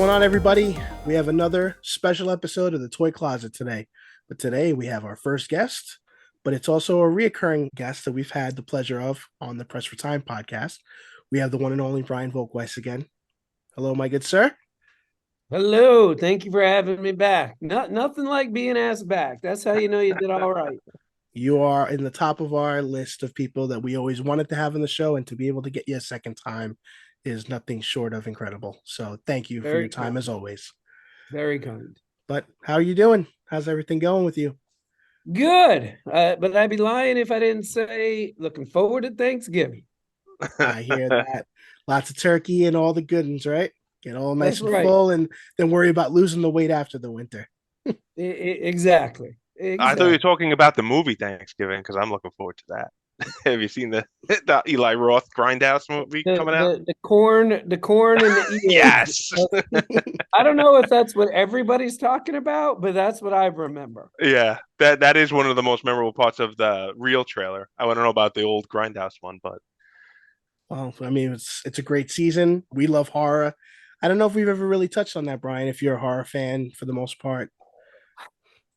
going on, everybody? We have another special episode of the Toy Closet today. But today we have our first guest, but it's also a reoccurring guest that we've had the pleasure of on the Press for Time podcast. We have the one and only Brian Volk-Weiss again. Hello, my good sir. Hello, thank you for having me back. Nothing like being asked back. That's how you know you did all right. You are in the top of our list of people that we always wanted to have in the show, and to be able to get you a second time is nothing short of incredible. So thank you for your Very time kind. as always. Very kind. But how are you doing? How's everything going with you? Good. But I'd be lying if I didn't say looking forward to Thanksgiving. I hear that. Lots of turkey and all the good ones, right? Get all nice That's and right. full, and then worry about losing the weight after the winter. Exactly. I thought you were Exactly. talking about the movie Thanksgiving because I'm looking forward to that. Have you seen the Eli Roth Grindhouse movie The coming out? the the corn and the ears. Yes. I don't know if that's what everybody's talking about, but that's what I remember. Yeah, that is one of the most memorable parts of the real trailer. I don't know about the old Grindhouse one, but Well, I mean, it's a great season. We love horror. I don't know if we've ever really touched on that, Brian. If you're a horror fan for the most part,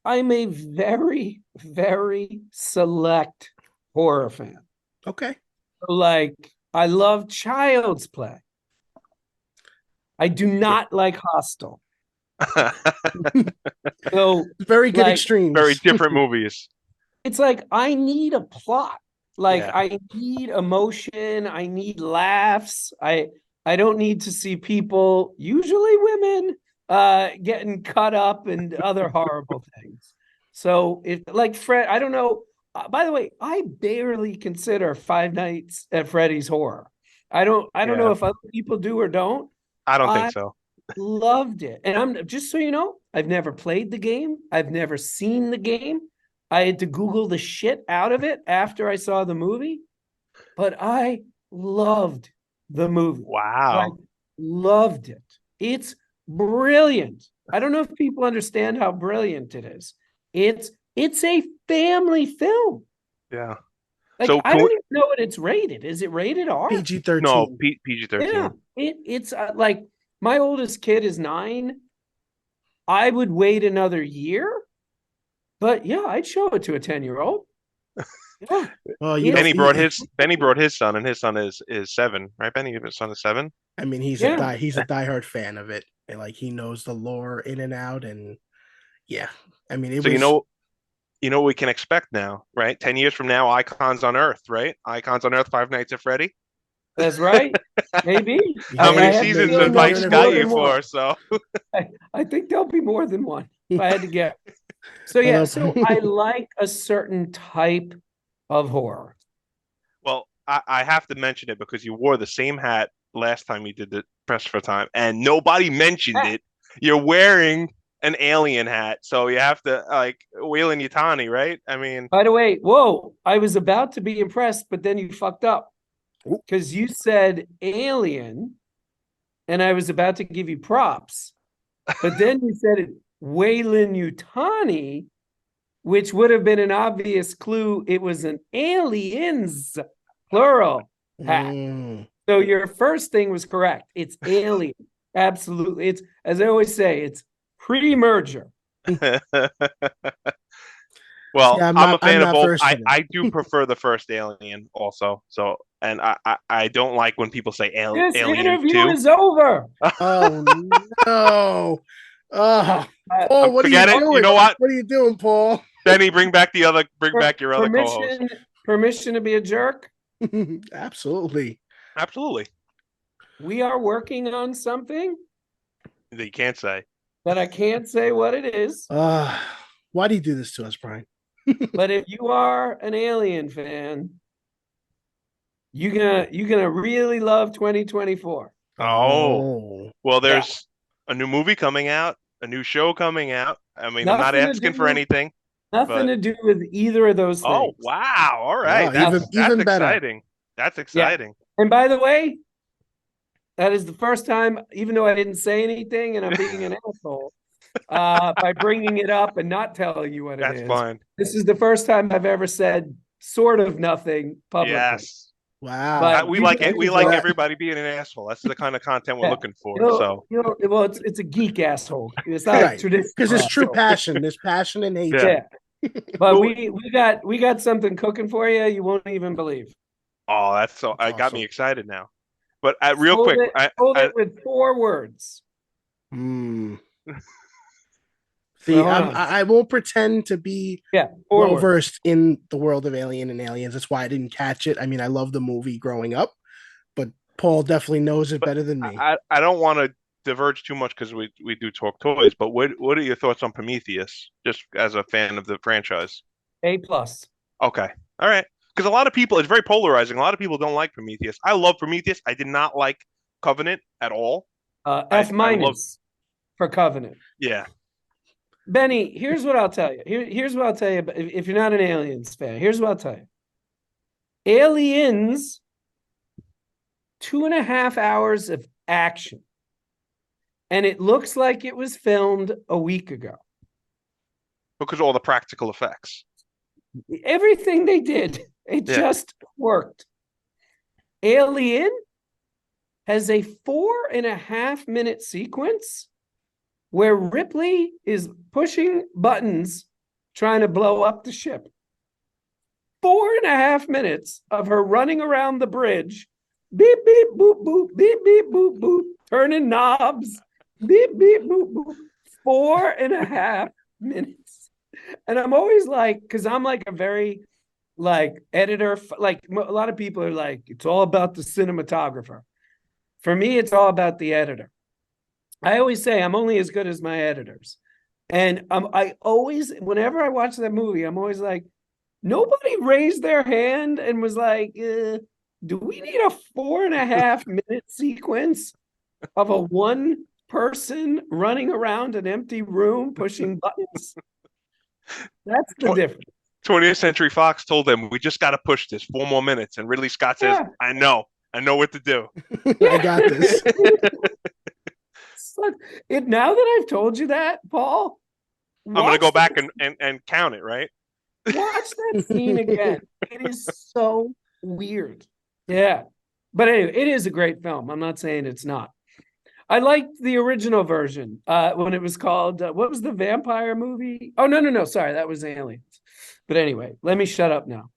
I'm a very, very select horror fan. okay. Like, I love Child's Play. I do Yeah. not like Hostel. So, Very good like, very extremes. different movies. it's like I need a plot. Like, Yeah, I need emotion. I need laughs. I don't need to see people, usually women, getting cut up and other horrible things. So, if like Fred, I don't know. By the way, I barely consider Five Nights at Freddy's horror. I don't know yeah. if other people do or don't. I don't think I so. loved it. And I'm just so you know, I've never played the game. I've never seen the game. I had to Google the shit out of it after I saw the movie, but I loved the movie. Like, Wow. loved it. It's brilliant. I don't know if people understand how brilliant it is. It's a family film. Yeah. Like, So I don't even know what it's rated. Is it rated R? PG no 13. PG Yeah. 13. It's like my oldest kid is 9. I would wait another year, but yeah, I'd show it to a 10-year-old. Yeah. Well, you know, It's Benny brought his son, and his son is 7, right? Benny, his son is 7. I mean, yeah. he's a diehard fan of it, and like he knows the lore in and out, and yeah, I mean, it So was. you know what we can expect now, right? 10 years from now, Icons on Earth, right? Icons on Earth, Five Nights at Freddy. That's right. Maybe. How I many have a seasons feeling has there'll Mike's be got more you than one. for? So I think there'll be more than one if I had to guess. So yeah, Although, so I like a certain type of horror. well, I have to mention it because you wore the same hat last time you did the press for time, and nobody mentioned it. You're wearing an alien hat, so you have to like Wayland Yutani, right? I mean, By the way, whoa, I was about to be impressed, but then you fucked up Oop. because you said alien, and I was about to give you props, but then you said it Wayland Yutani, which would have been an obvious clue. It was an aliens, plural, hat. mm, So your first thing was correct. It's alien. Absolutely. It's, as I always say, it's pre-merger. see, well, I'm a I'm fan of not both. versed I in I do prefer the first Alien also. So, and I don't like when people say This Alien interview 2. is over. Oh no! Oh, Paul, what are you Forget it. You doing? know what? What are you doing, Paul? Benny, bring back your other co-host. Permission to be a jerk. Absolutely. Absolutely. We are working on something That you can't say. that I can't say what it is. Uh, why do you do this to us, Brian? But if you are an alien fan, you're gonna really love 2024. Oh, Oh, well, Yeah. there's a new movie coming out, a new show coming out. I mean, I'm not Nothing to asking for do, anything, nothing but to do with either of those oh, things. wow. All right. wow, Nothing. That's even better. exciting. That's Yeah. exciting. And by the way, that is the first time, even though I didn't say anything and I'm being an asshole, by bringing it up and not telling you what it That's is. fine. This is the first time I've ever said sort of nothing publicly. Yes. Wow. But We you like guys it. We you like for that. everybody being an asshole. That's the kind of content we're Yeah. looking for. So Well, it's a geek asshole. It's not a Right. traditional Because it's true asshole. passion. There's passion and hate. yeah. Yeah. But Well, we got something cooking for you. You won't even believe. oh, that's so. That's I got me awesome. excited now. But real Hold quick, it. Hold it with 4 words. Hmm. Well, See, hold on. I won't pretend to be Yeah, 4 well words. versed in the world of Alien and Aliens. That's why I didn't catch it. I mean, I love the movie growing up, but Paul definitely knows it but better than me. I don't want to diverge too much because we do talk toys. But what are your thoughts on Prometheus? Just as a fan of the franchise. A+. Okay, all right. Because a lot of people, it's very polarizing. A lot of people don't like Prometheus. I love Prometheus. I did not like Covenant at all. F- I love. for Covenant. Yeah. Benny, here's what I'll tell you. Here's what I'll tell you. If you're not an Aliens fan, here's what I'll tell you. Aliens, 2.5 hours of action, and it looks like it was filmed a week ago. Because of all the practical effects. Everything they did, it Yeah. just worked. Alien has a 4.5-minute sequence where Ripley is pushing buttons trying to blow up the ship. 4.5 minutes of her running around the bridge, beep, beep, boop, boop, beep, beep, boop, boop, turning knobs, beep, beep, boop, boop. 4.5 minutes. And I'm always like, because I'm like a very like editor, like a lot of people are like, it's all about the cinematographer. For me, it's all about the editor. I always say I'm only as good as my editors. And I always, whenever I watch that movie, I'm always like, nobody raised their hand and was like, do we need a 4.5-minute sequence of a one person running around an empty room pushing buttons? That's the difference. 20th Century Fox told them, we just got to push this 4 more minutes. And Ridley Scott says, Yeah. I know what to do. I got this. Now that I've told you that, Paul, I'm going to go back and count it, right? watch that scene again. It is so weird. Yeah. But anyway, it is a great film. I'm not saying it's not. I liked the original version when it was called, what was the vampire movie? Oh, no. Sorry, that was Aliens. But anyway, let me shut up now.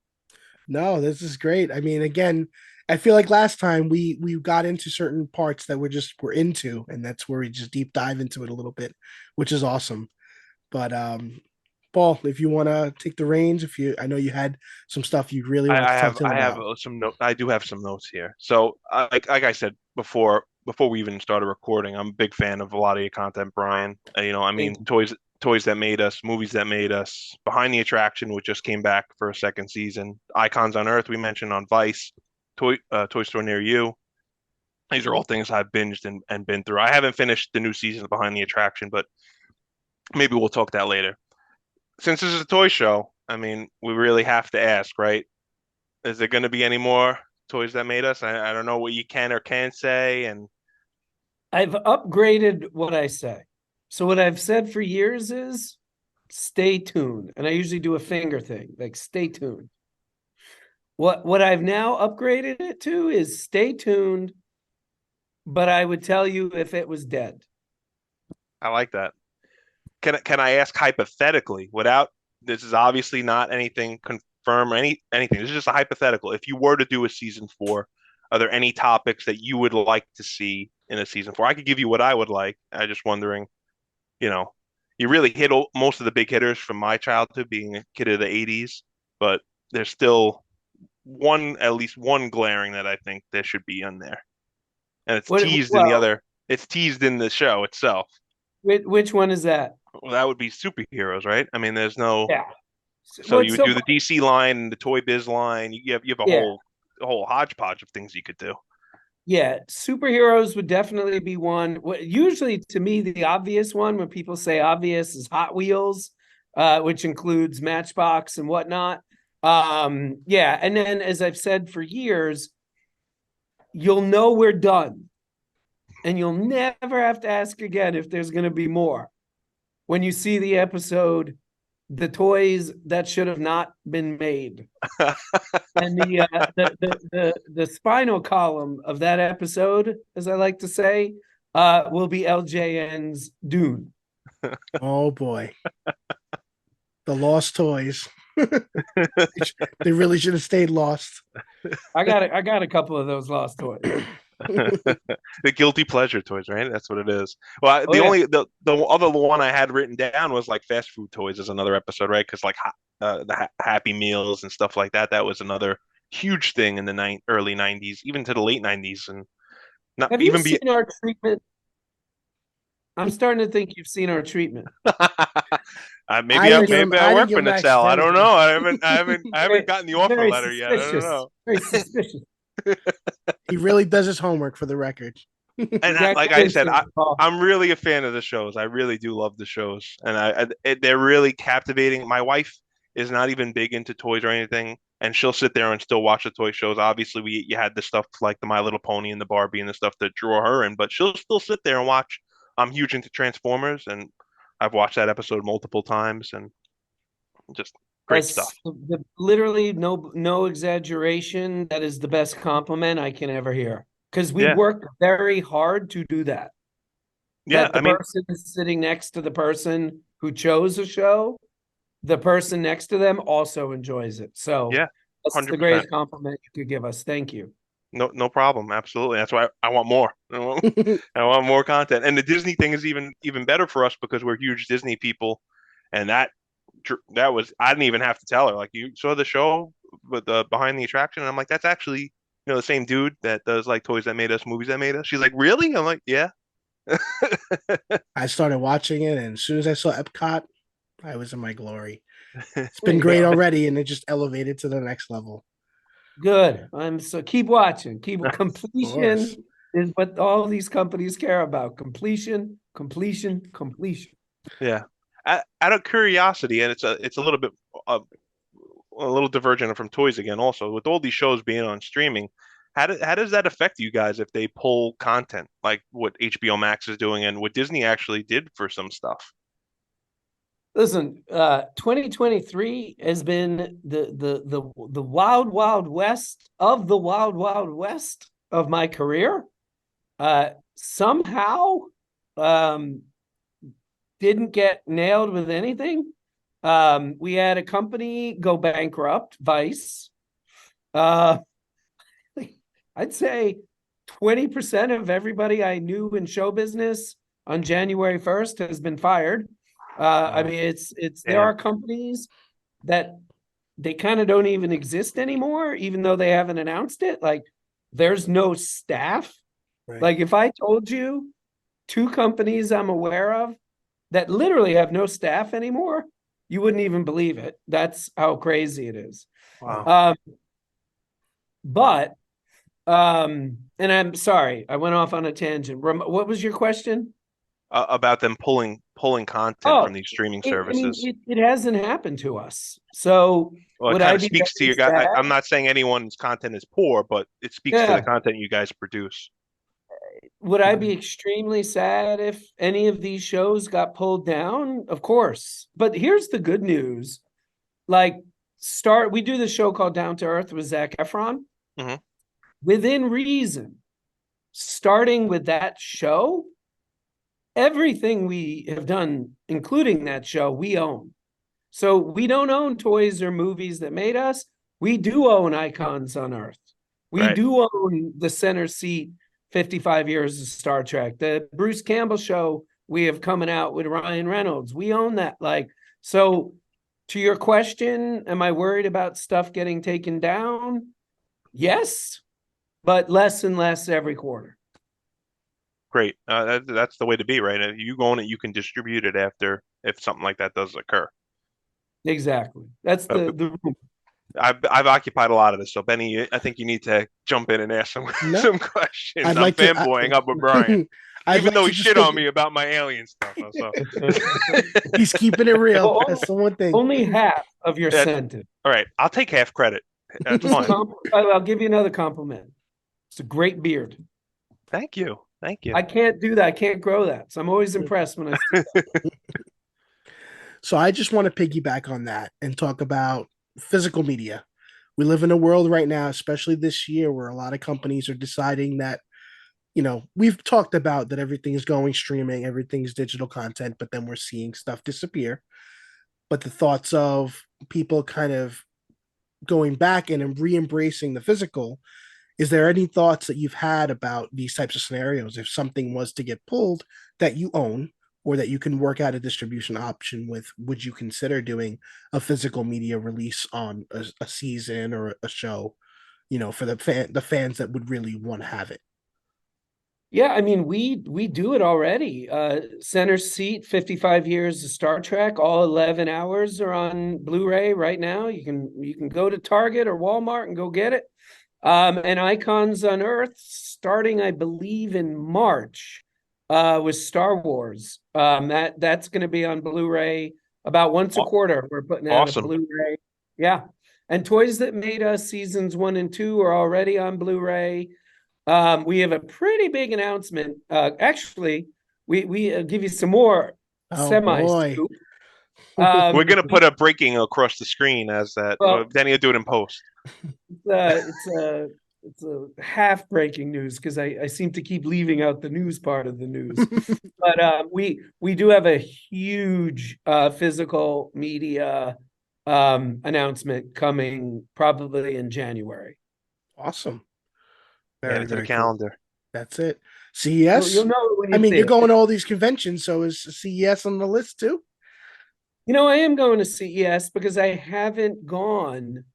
No, this is great. I mean, again, I feel like last time we got into certain parts that we're into, and that's where we just deep dive into it a little bit, which is awesome. But Paul, if you want to take the reins, I know you had some stuff you really want to talk to him I have about. some note. I do have some notes here. So, like I said before we even started recording, I'm a big fan of a lot of your content, Brian. I mean, toys that made us, movies that made us, Behind the Attraction, which just came back for a second season, Icons on Earth, we mentioned on Vice, Toy Store Near You. These are all things I've binged and been through. I haven't finished the new season of Behind the Attraction, but maybe we'll talk that later. Since this is a toy show, I mean, we really have to ask, right? Is there going to be any more toys that made us? I don't know what you can or can't say. And I've upgraded what I say. So what I've said for years is stay tuned. And I usually do a finger thing, like stay tuned. What I've now upgraded it to is stay tuned, but I would tell you if it was dead. I like that. Can I ask hypothetically, without this is obviously not anything confirmed or anything. This is just a hypothetical. If you were to do a season 4, are there any topics that you would like to see in a season 4? I could give you what I would like. I'm just wondering, you really hit most of the big hitters from my childhood, being a kid of the '80s, but there's still at least one glaring that I think there should be on there, and it's teased in the show itself. Which one is that? Well, that would be superheroes, right? I mean, there's no. Yeah. So you would do the DC line and the Toy Biz line. You have a Yeah. whole hodgepodge of things you could do. Yeah, superheroes would definitely be one. Usually, to me, the obvious one when people say obvious is Hot Wheels, which includes Matchbox and whatnot. Yeah, and then as I've said for years, you'll know we're done, and you'll never have to ask again if there's going to be more when you see the episode the toys that should have not been made. And the spinal column of that episode, as I like to say, will be LJN's Dune. Oh boy. The lost toys. They really should have stayed lost. I got a couple of those lost toys. The guilty pleasure toys, right? That's what it is. Well, the other one I had written down was like fast food toys is another episode, right? Because like Happy Meals and stuff like that. That was another huge thing in the early '90s, even to the late '90s, and not Have even you seen our treatment? I'm starting to think you've seen our treatment. maybe I work for Max Nacelle. I don't know. I haven't gotten the offer Very letter yet. I don't know. Very suspicious. He really does his homework for the record. And like I said, I'm really a fan of the shows. I really do love the shows, and they're really captivating. My wife is not even big into toys or anything, and she'll sit there and still watch the toy shows. Obviously, you had the stuff like the My Little Pony and the Barbie and the stuff that draw her in, but she'll still sit there and watch. I'm huge into Transformers, and I've watched that episode multiple times, and just great stuff. Literally, no exaggeration. That is the best compliment I can ever hear. Because we work very hard to do that. Yeah, that the person is sitting next to the person who chose a show, the person next to them also enjoys it. So yeah, that's 100%. the greatest compliment you could give us. Thank you. No problem. Absolutely. That's why I want more. I want more content. And the Disney thing is even better for us because we're huge Disney people. And that was, I didn't even have to tell her, like, you saw the show with the behind the attraction. And I'm like, that's actually, the same dude that does like toys that made us, movies that made us. She's like, really? I'm like, yeah. I started watching it, and as soon as I saw Epcot, I was in my glory. It's been great already, and it just elevated to the next level. Good. Keep watching. Completion is what all these companies care about. Completion. Yeah. Out of curiosity, and it's a little bit a little divergent from toys again. Also, with all these shows being on streaming, how does that affect you guys if they pull content like what HBO Max is doing and what Disney actually did for some stuff? Listen, 2023 has been the wild west of the wild west of my career. Somehow, didn't get nailed with anything. We had a company go bankrupt, Vice. I'd say 20% of everybody I knew in show business on January 1st has been fired. I mean, there are companies that they kind of don't even exist anymore, even though they haven't announced it. Like, there's no staff. Right. Like, if I told you 2 companies I'm aware of that literally have no staff anymore, you wouldn't even believe it. That's how crazy it is. Wow. And I'm sorry, I went off on a tangent. What was your question? About them pulling content from these streaming services. It hasn't happened to us. So it kind of speaks to you guys. I'm not saying anyone's content is poor, but it speaks to the content you guys produce. Would I be extremely sad if any of these shows got pulled down? Of course. But here's the good news. Like, we do this show called Down to Earth with Zac Efron. Mm-hmm. Within reason, starting with that show, everything we have done, including that show, we own. So we don't own toys or movies that made us. We do own icons on Earth. We do own the center seat 55 years of Star Trek. The Bruce Campbell show we have coming out with Ryan Reynolds. We own that. Like, so to your question, am I worried about stuff getting taken down? Yes, but less and less every quarter. Great. That's the way to be, right? If you own it, you can distribute it after if something like that does occur. Exactly. That's the I've occupied a lot of this, so Benny, I think you need to jump in and ask some questions. I'm fanboying up with Brian, even though he shit on me about my alien stuff. So. He's keeping it real. That's the one thing. Only half of your sentence. All right, I'll take half credit. That's fine. I'll give you another compliment. It's a great beard. Thank you. I can't do that. I can't grow that. So I'm always impressed when I see that. So I just want to piggyback on that and talk about physical media. We live in a world right now, especially this year, where a lot of companies are deciding that, we've talked about that everything is going streaming, everything's digital content, but then we're seeing stuff disappear. But the thoughts of people kind of going back and re-embracing the physical, is there any thoughts that you've had about these types of scenarios? If something was to get pulled that you own or that you can work out a distribution option with, would you consider doing a physical media release on a season or a show, for the fans that would really want to have it? Yeah, I mean, we do it already. Center Seat, 55 years of Star Trek, all 11 hours are on Blu-ray right now. You can go to Target or Walmart and go get it. And Icons on Earth, starting, I believe, in March, with Star Wars. That's going to be on Blu-ray about once a quarter. We're putting out a Awesome. Blu-ray. Yeah. And Toys That Made Us seasons 1 and 2 are already on Blu-ray. We have a pretty big announcement. Actually, we give you some more Oh semi boy. scoop. We're gonna put a breaking across the screen as that. Well, Then you'll do it in post. it's a half breaking news because I seem to keep leaving out the news part of the news. But we do have a huge physical media announcement coming probably in January. Awesome. Add Very, it to the very cool. calendar. That's it. You'll CES. know it when you I mean, see you're it. going to all these conventions, so is CES on the list too? I am going to CES because I haven't gone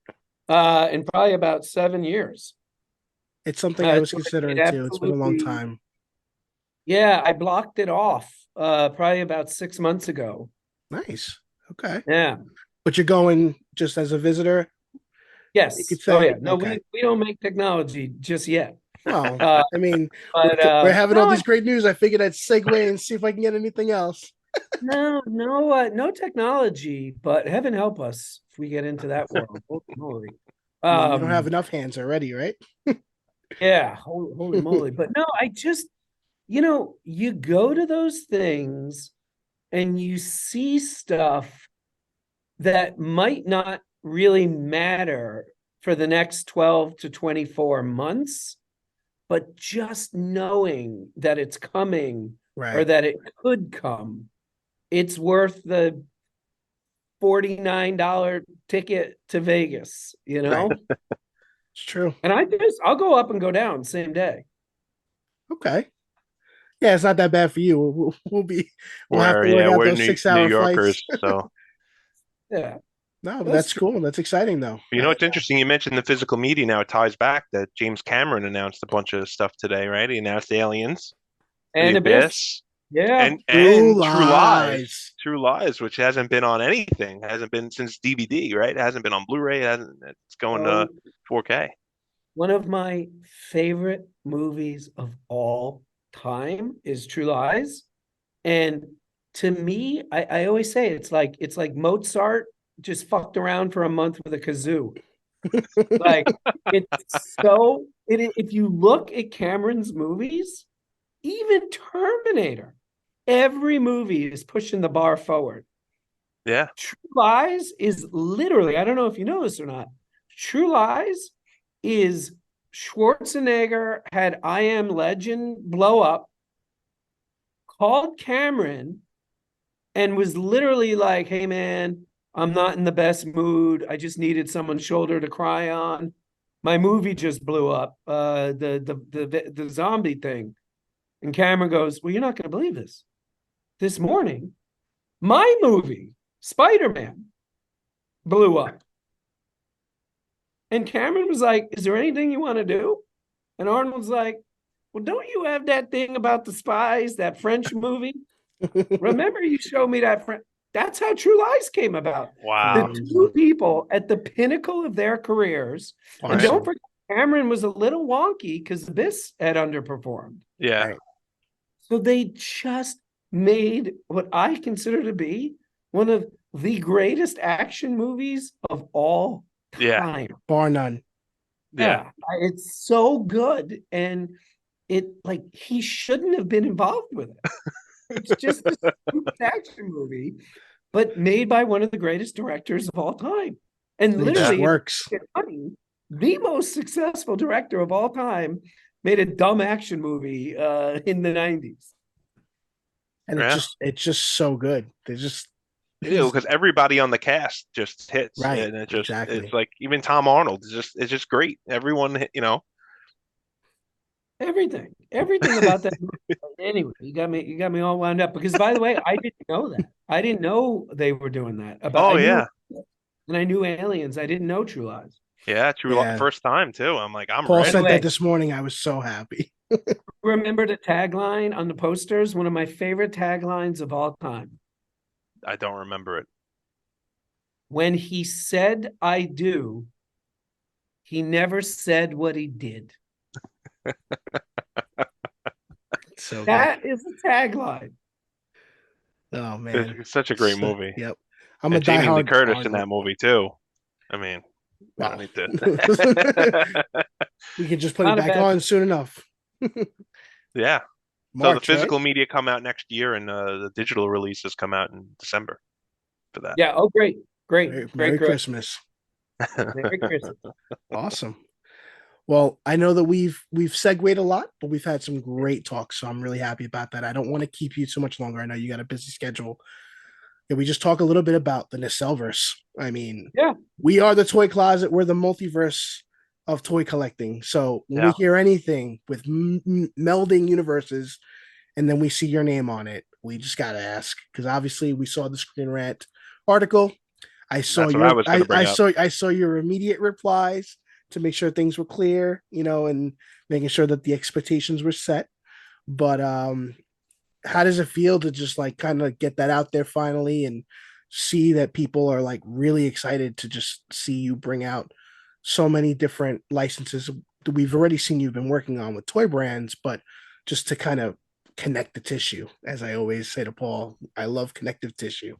in probably about 7 years. It's something I was So considering it too. It's been a long absolutely, time. yeah, I blocked it off probably about 6 months ago. Nice. Okay. Yeah. But you're going just as a visitor, you Yes. could Oh say? yeah. No, Okay. we don't make technology just yet. Well, Uh, I mean, but we're having all no, these great news. I figured I'd segue and see if I can get anything else. no technology, but heaven help us if we get into that world. Holy moly. I mean, you don't have Um, enough hands already, right? yeah, holy moly. But no, I just, you go to those things and you see stuff that might not really matter for the next 12 to 24 months, but just knowing that it's coming or Right. that it could come, it's worth the $49 ticket to Vegas, Right. It's true. And I'll go up and go down same day. Okay. Yeah, it's not that bad for you. We'll have to work out We're those New 6 hour flights. Yorkers, so Yeah. No, but That's that's true. cool. That's exciting though. it's interesting. You mentioned the physical media. Now it ties back that James Cameron announced a bunch of stuff today, right? He announced Aliens, The And Abyss. Abyss, Yeah. True and lies. True Lies, which hasn't been on anything, hasn't been since DVD, right? It hasn't been on Blu-ray. It's going to So 4K. one of my favorite movies of all time is True Lies. And to me, I always say it's like Mozart just fucked around for a month with a kazoo. Like if you look at Cameron's movies, even Terminator, every movie is pushing the bar forward. Yeah. True Lies is literally, I don't know if you know this or not, True Lies is Schwarzenegger had I Am Legend blow up, called Cameron, and was literally like, hey man, I'm not in the best mood. I just needed someone's shoulder to cry on. My movie just blew up, the zombie thing. And Cameron goes, well, you're not going to believe this. This morning, my movie, Spider-Man, blew up. And Cameron was like, is there anything you want to do? And Arnold's like, well, don't you have that thing about the spies, that French movie? Remember you showed me that French. That's how True Lies came about. Wow. The two people at the pinnacle of their careers. And don't Awesome. forget, Cameron was a little wonky because Abyss had underperformed. Yeah. Right. So they just made what I consider to be one of the greatest action movies of all Yeah. time. Bar none. Yeah. It's so good. And he shouldn't have been involved with it. It's just a stupid action movie. but made by one of the greatest directors of all time. And And it just literally, works. the most successful director of all time made a dumb action movie in the 90s. And Yeah. it's just so good. They just Because everybody on the cast just hits, right. and Exactly. it's like even Tom Arnold is just great. Everyone, Everything about that movie. Anyway, you got me all wound up because, by the way, I didn't know that. I didn't know they were doing that. Oh I knew, yeah, and I knew Aliens. I didn't know True Lies. yeah, Yeah. first time too. I'm like, I'm Paul By the sent ready. way, that this morning. I was so happy. remember the tagline on the posters? One of my favorite taglines of all time. I don't remember it. When he said "I do," he never said what he did. So good. That is the tagline. Oh man. It's such a great So, movie, yep. I'm a and Jamie Lee diehard Curtis in Arnold. that movie too. I mean, we don't Wow. need to. We could just put it Not a back bad. on soon enough. Yeah. So the March, right? physical media come out next year, and the digital releases come out in December for that. Yeah. Oh, great, Merry great. Christmas. Merry Christmas. Awesome. Well, I know that we've segued a lot, but we've had some great talks, so I'm really happy about that. I don't want to keep you too much longer. I know you got a busy schedule. Can we just talk a little bit about the NacelleVerse? I mean, Yeah. we are the toy closet. We're the multiverse of toy collecting. So when we Yeah. hear anything with melding universes, and then we see your name on it, we just gotta ask because obviously we saw the Screen Rant article. That's what I was going to bring up. I saw your immediate replies to make sure things were clear, and making sure that the expectations were set. But how does it feel to just like kind of get that out there finally and see that people are like really excited to just see you bring out so many different licenses that we've already seen you've been working on with toy brands, but just to kind of connect the tissue, as I always say to Paul, I love connective tissue.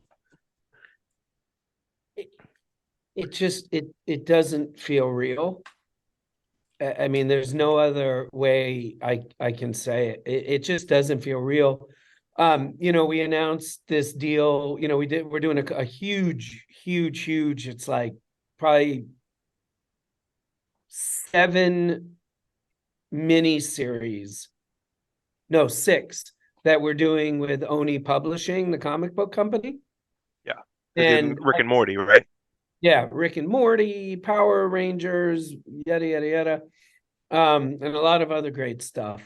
It doesn't feel real. I mean, there's no other way I can say it. It just doesn't feel real. We announced this deal. We're doing a huge. It's like probably 7 mini series. No, 6 that we're doing with Oni Publishing, the comic book company. Yeah. They're doing And Rick and Morty, right? yeah, Rick and Morty, Power Rangers, yada yada yada, and a lot of other great stuff.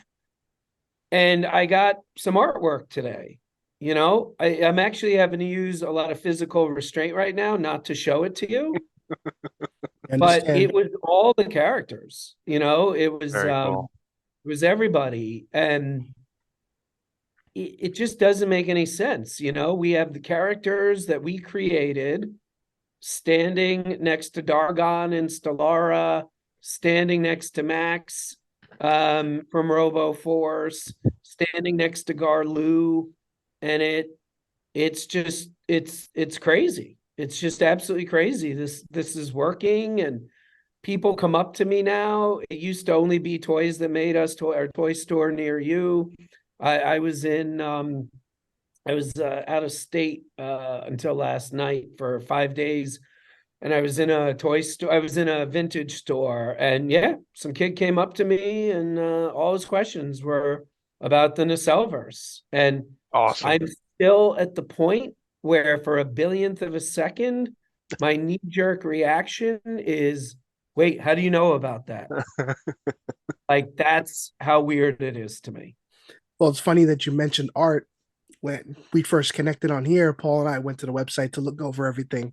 And I got some artwork today. I'm actually having to use a lot of physical restraint right now, not to show it to you, I but understand. it was all the characters. Very cool. It was everybody, and it just doesn't make any sense. We have the characters that we created standing next to Dargon and Stellara, standing next to Max from Robo Force, standing next to Garlu, and it's crazy. It's just absolutely crazy. This is working, and people come up to me now. It used to only be Toys That Made Us, our toy store near you. I was out of state until last night for 5 days, and I was in a toy store. I was in a vintage store, and yeah, some kid came up to me, and all his questions were about the NacelleVerse, and Awesome. I'm still at the point where, for a billionth of a second, my knee-jerk reaction is, "Wait, how do you know about that?" Like, that's how weird it is to me. Well, it's funny that you mentioned art. When we first connected on here, Paul and I went to the website to look over everything,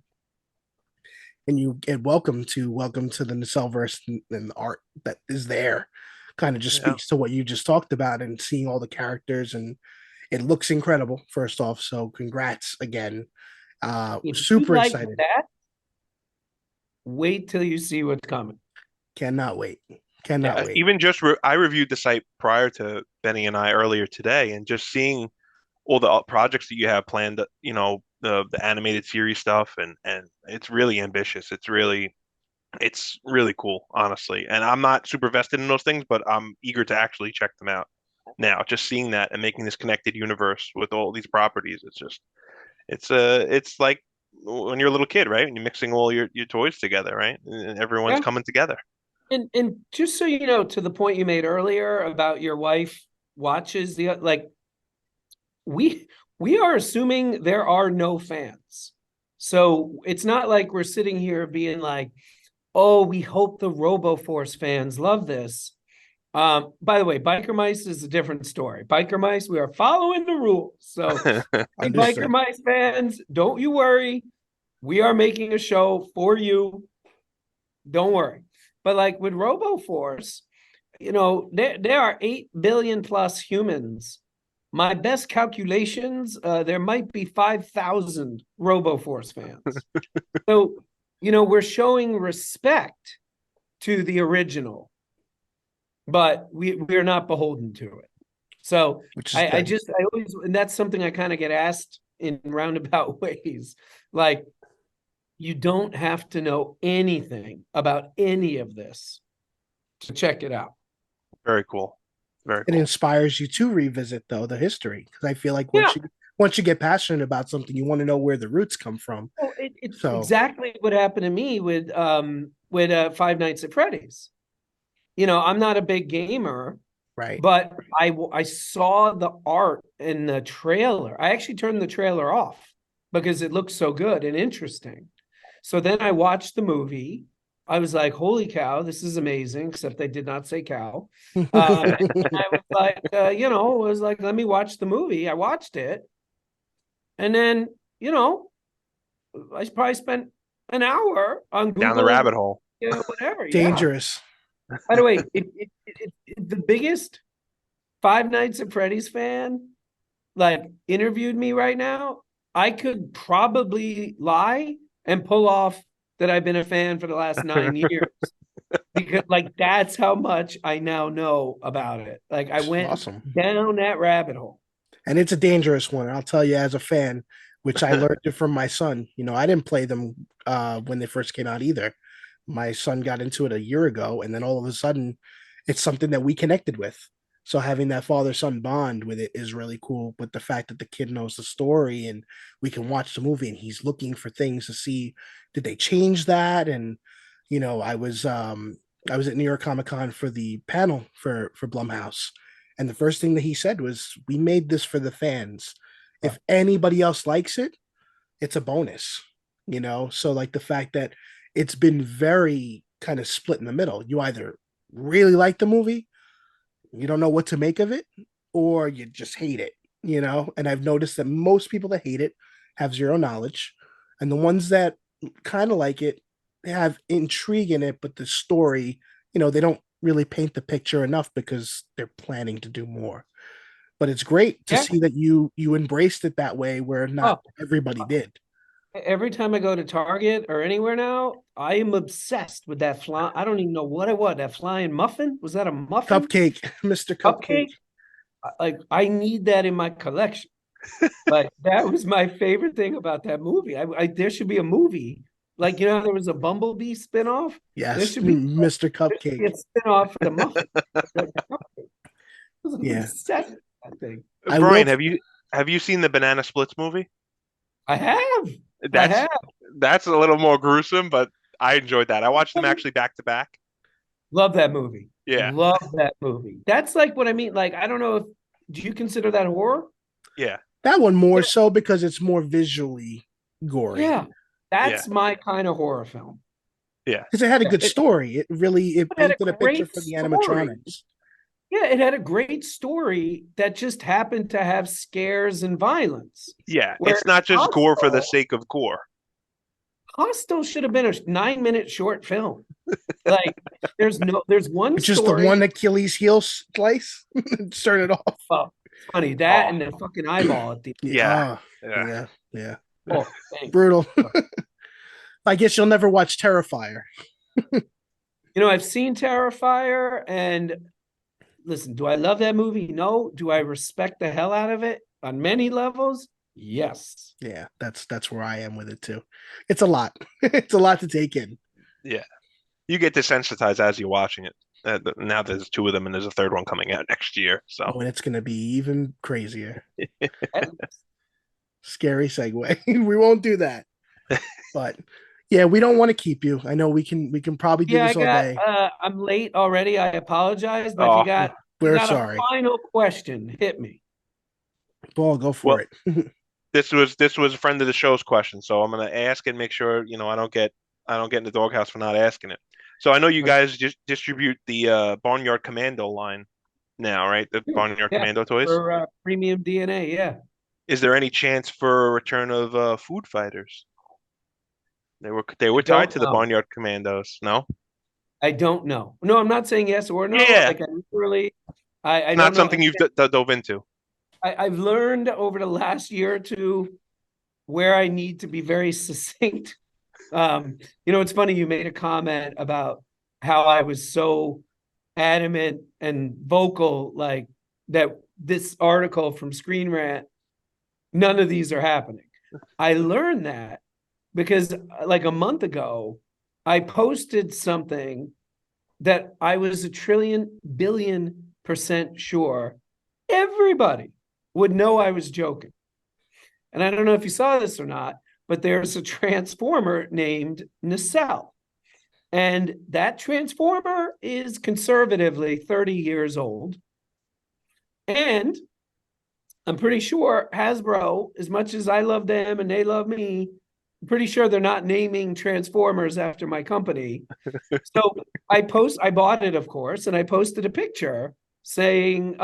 and you get welcome to the NacelleVerse, and the art that is there kind of just Yeah. speaks to what you just talked about, and seeing all the characters, and it looks incredible, first off. So congrats again. If you Super like excited. that, wait till you see what's coming. Cannot wait. Cannot wait. Even just I reviewed the site prior to Benny and I earlier today, and just seeing all the projects that you have planned, the animated series stuff, and it's really ambitious. It's really cool, honestly. And I'm not super vested in those things, but I'm eager to actually check them out now. Just seeing that and making this connected universe with all these properties, It's like when you're a little kid, right? And you're mixing all your toys together, right? And everyone's Yeah. coming together. And just so you know, to the point you made earlier about your wife watches the like we we are assuming there are no fans. So it's not like we're sitting here being like, oh, we hope the RoboForce fans love this. By the way, Biker Mice is a different story. Biker Mice, we are following the rules. So, hey, Biker Understood. Mice fans, don't you worry. We are making a show for you. Don't worry. But like with RoboForce, there are 8 billion plus humans. My best calculations, there might be 5,000 RoboForce fans. So, we're showing respect to the original, but we're not beholden to it. So Which is good. I always, and that's something I kind of get asked in roundabout ways. Like, you don't have to know anything about any of this to check it out. Very cool. Very It cool. inspires you to revisit though the history because I feel like Yeah. once you get passionate about something, you want to know where the roots come from. Well, it's So exactly what happened to me with Five Nights at Freddy's. I'm not a big gamer, right. but I saw the art in the trailer. I actually turned the trailer off because it looked so good and interesting. So then I watched the movie. I was like, holy cow, this is amazing, except they did not say cow. And I was like, let me watch the movie. I watched it. And then, I probably spent an hour on Down the Google, rabbit hole. whatever. Yeah. Dangerous. By the way, if the biggest Five Nights at Freddy's fan like interviewed me right now, I could probably lie and pull off that I've been a fan for the last 9 years because like that's how much I now know about it. Like I went Awesome. down that rabbit hole. And it's a dangerous one. I'll tell you as a fan, which I learned it from my son. I didn't play them when they first came out either. My son got into it a year ago, and then all of a sudden, it's something that we connected with. So having that father-son bond with it is really cool. With the fact that the kid knows the story, and we can watch the movie, and he's looking for things to see. Did they change that? And I was at New York Comic Con for the panel for Blumhouse, and the first thing that he said was, "We made this for the fans. If anybody else likes it, it's a bonus." So like the fact that it's been very kind of split in the middle. You either really like the movie, you don't know what to make of it, or you just hate it. And I've noticed that most people that hate it have zero knowledge, and the ones that kind of like it, they have intrigue in it, but the story, they don't really paint the picture enough because they're planning to do more. But it's great to Yeah. see that you embraced it that way where not Oh, everybody did. every time I go to Target or anywhere now, I am obsessed with that fly. I don't even know what it was. That flying muffin? Was that a muffin? Cupcake, Mr. Cupcake. Cupcake? Like I need that in my collection. Like that was my favorite thing about that movie. There should be a movie. Like there was a Bumblebee spinoff. There Yes, should be Mr. there should be Cupcake. a spinoff for the muffin. Like, I was Yeah. obsessed with that thing. I will. Brian, have you seen the Banana Splits movie? I have. I That's have. that's a little more gruesome, but I enjoyed that. I watched them actually back to back. Love that movie. Yeah, Love that movie. That's like what I mean. Like, I don't know if do you consider that horror? yeah, That one more Yeah. so because it's more visually gory. Yeah. yeah, That's my kind of horror film. yeah. Because it had a good It, story. It had painted a a picture great for the story. animatronics. Yeah, it had a great story that just happened to have scares and violence. Yeah, Whereas it's not just gore for the sake of gore. Hostel should have been a 9-minute short film. Like, there's one Which is the story. one Achilles heel slice. Start it off. Well, funny that Oh. and the fucking eyeball at the Yeah. Yeah. oh, thanks. Brutal. I guess you'll never watch Terrifier. I've seen Terrifier, and listen, do I love that movie? No. Do I respect the hell out of it on many levels? Yes. Yeah, that's where I am with it too. It's a lot. It's a lot to take in. Yeah. You get desensitized as you're watching it. Now there's two of them, and there's a third one coming out next year. So Oh, and it's gonna be even crazier. Scary segue. We won't do that. But yeah, we don't want to keep you. I know we can probably do Yeah, this all day. I'm late already. I apologize, but if Oh, you We're got a sorry. final question, hit me. Paul, go for well, it. this was a friend of the show's question, so I'm gonna ask and make sure I don't get in the doghouse for not asking it. So I know you guys just distribute the Barnyard Commando line now, right? The Barnyard Yeah, Commando toys. for premium DNA. Yeah, Is there any chance for a return of Food Fighters? They were I tied don't to the know. Barnyard Commandos. No? I don't know. No, I'm not saying yes or no. Yeah, Like I literally, I it's don't not know. something you've dove into. I've learned over the last year or two where I need to be very succinct. It's funny you made a comment about how I was so adamant and vocal, like that this article from Screen Rant, none of these are happening. I learned that because like a month ago, I posted something that I was a trillion billion percent sure everybody would know I was joking. And I don't know if you saw this or not, but there's a transformer named Nacelle. And that transformer is conservatively 30 years old. And I'm pretty sure Hasbro, as much as I love them and they love me, I'm pretty sure they're not naming transformers after my company. So I bought it, of course, and I posted a picture saying,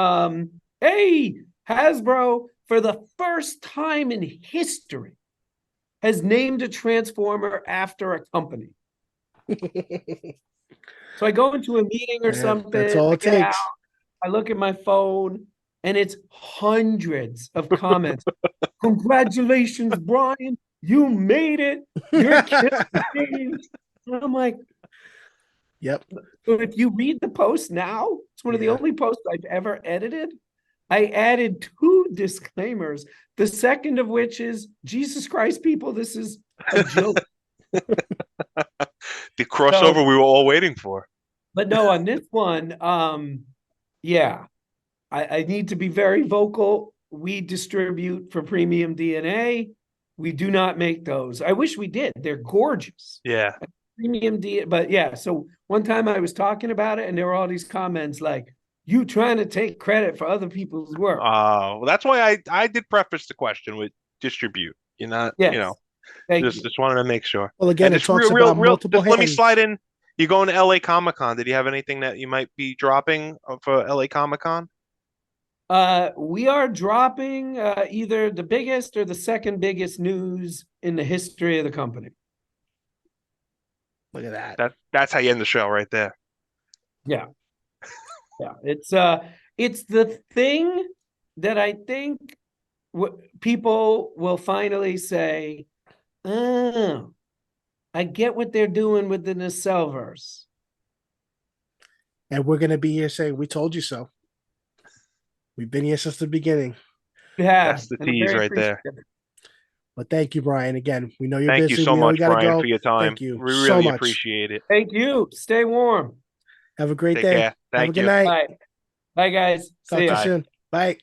hey, Hasbro, for the first time in history, has named a transformer after a company. So I go into a meeting or That's something, all I it get out, takes. I look at my phone, and it's hundreds of comments. Congratulations, Brian. You made it. You're killing the game. And I'm like, Yep. so if you read the post now, it's one of the Yeah. only posts I've ever edited. I added 2 disclaimers. The second of which is, Jesus Christ, people, this is a joke. The crossover So, we were all waiting for. but no, on this one, yeah, I need to be very vocal. We distribute for premium DNA. We do not make those. I wish we did. They're gorgeous. Yeah. Premium DNA, but yeah. So one time I was talking about it, and there were all these comments like, "You trying to take credit for other people's work?" Well, that's why I did preface the question with distribute. You're not, Yes, thank you. just wanted to make sure. Well, again, And it just talks real, about real, multiple just let me slide hands. in. You going to LA Comic Con? Did you have anything that you might be dropping for LA Comic Con? We are dropping either the biggest or the second biggest news in the history of the company. Look at that. That's how you end the show right there. Yeah. Yeah. It's the thing that I think people will finally say, oh, I get what they're doing with the NacelleVerse. And we're gonna be here saying, "We told you so." We've been here since the beginning. Yeah, That's the and I'm tease very right there. appreciative. But thank you, Brian. Again, we know you're Thank you busy. so We know we much, gotta Brian, for go. your time. Thank you We so really much. appreciate it. Thank you. Stay warm. Have a great Take day. care. Have a Thank good you. night. Bye. Bye, guys. Talk See to you ya. Bye. soon. Bye.